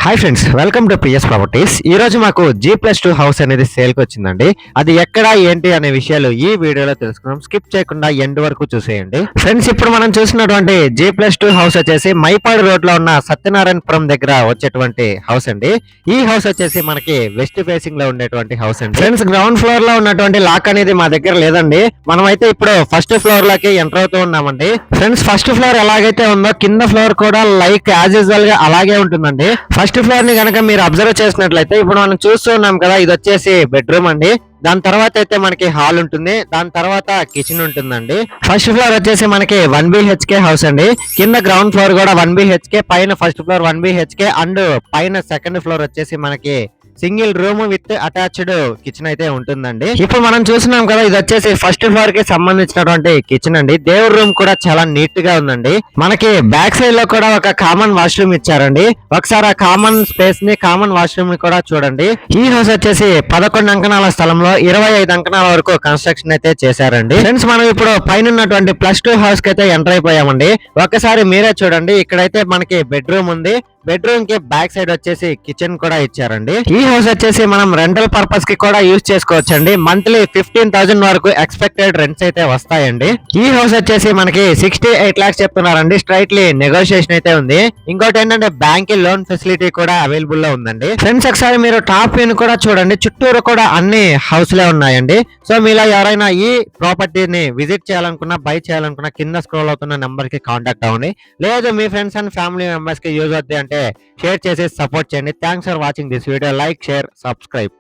Hi friends, welcome to PS properties. ఈ రోజు మాకు G+2 హౌస్ అనేది సేల్ కి వచ్చిందండి. అది ఎక్కడ ఏంటి అనే విషయాలు ఈ వీడియోలో తెలుసుకుందాం. స్కిప్ చేయకుండా ఎండ్ వరకు చూసేయండి. ఫ్రెండ్స్, ఇప్పుడు మనం చూసినటువంటి G+2 హౌస్ వచ్చేసి మైపాడు రోడ్ లో ఉన్న సత్యనారాయణపురం దగ్గర వచ్చేటువంటి హౌస్ అండి. ఈ హౌస్ వచ్చేసి మనకి వెస్ట్ ఫేసింగ్ లో ఉండేటువంటి హౌస్ అండి. ఫ్రెండ్స్, గ్రౌండ్ ఫ్లోర్ లో ఉన్నటువంటి లాక్ అనేది మా దగ్గర లేదండి. మనం అయితే ఇప్పుడు ఫస్ట్ ఫ్లోర్ లోకి ఎంటర్ అవుతూ ఉన్నామండి. ఫ్రెండ్స్, ఫస్ట్ ఫ్లోర్ ఎలాగైతే ఉందో కింద ఫ్లోర్ కూడా లైక్ యాజ్ యూజువల్ గా అలాగే ఉంటుందండి. ఫస్ట్ ఫ్లోర్ ని కనుక మీరు అబ్జర్వ్ చేసినట్లయితే ఇప్పుడు మనం చూస్తూ ఉన్నాం కదా, ఇది వచ్చేసి బెడ్రూమ్ అండి. దాని తర్వాత అయితే మనకి హాల్ ఉంటుంది, దాని తర్వాత కిచెన్ ఉంటుందండి. ఫస్ట్ ఫ్లోర్ వచ్చేసి మనకి 1 BHK హౌస్ అండి. కింద గ్రౌండ్ ఫ్లోర్ కూడా 1 BHK, పైన ఫస్ట్ ఫ్లోర్ 1 BHK అండ్ పైన సెకండ్ ఫ్లోర్ వచ్చేసి మనకి single room with attached kitchen అయితే ఉంటుందండి. ఇప్పుడు మనం చూస్తున్నాం కదా, ఇది వచ్చేసి ఫస్ట్ ఫ్లోర్ కి సంబంధించినటువంటి కిచెన్ అండి. దేవుడి రూమ్ కూడా చాలా నీట్ గా ఉందండి. మనకి బ్యాక్ సైడ్ లో కూడా ఒక కామన్ వాష్రూమ్ ఇచ్చారండి. ఒకసారి ఆ కామన్ స్పేస్ ని, కామన్ వాష్రూమ్ ని కూడా చూడండి. ఈ హౌస్ వచ్చేసి 11 అంకణాల స్థలంలో 25 అంకణాల వరకు కన్స్ట్రక్షన్ అయితే చేశారండి. ఫ్రెండ్స్, మనం ఇప్పుడు పైన ఉన్నటువంటి +2 హౌస్ కి అయితే ఎంటర్ అయిపోయామండి. ఒకసారి మీరే చూడండి, ఇక్కడైతే మనకి బెడ్రూమ్ ఉంది. బెడ్రూమ్ కి బ్యాక్ సైడ్ వచ్చేసి కిచెన్ కూడా ఇచ్చారండి. ఈ హౌస్ వచ్చేసి మనం రెంటల్ పర్పస్ కి కూడా యూజ్ చేసుకోవచ్చండి. మంత్లీ 15,000 వరకు ఎక్స్పెక్టెడ్ రెంట్స్ అయితే వస్తాయండి. ఈ హౌస్ వచ్చేసి మనకి 68 lakhs చెప్తున్నారండి. స్ట్రైట్లీ నెగోషియేషన్ అయితే ఉంది. ఇంకోటి ఏంటంటే బ్యాంక్ లోన్ ఫెసిలిటీ కూడా అవైలబుల్ లో ఉందండి. ఫ్రెండ్స్, ఒకసారి మీరు టాప్ వ్యూ కూడా చూడండి, చుట్టూరు కూడా అన్ని హౌస్ లే ఉన్నాయండి. సో మీలో ఎవరైనా ఈ ప్రాపర్టీని విజిట్ చేయాలనుకున్నా, బై చేయాలనుకున్నా కింద స్క్రోల్ అవుతున్న నెంబర్ కి కాంటాక్ట్ అవ్వండి. లేదు మీ ఫ్రెండ్స్ అండ్ ఫ్యామిలీ మెంబర్స్ కి యూజ్ అవుతుంది అంటే షేర్ చేసి సపోర్ట్ చేయండి. Thanks for watching this video. Like, share, subscribe.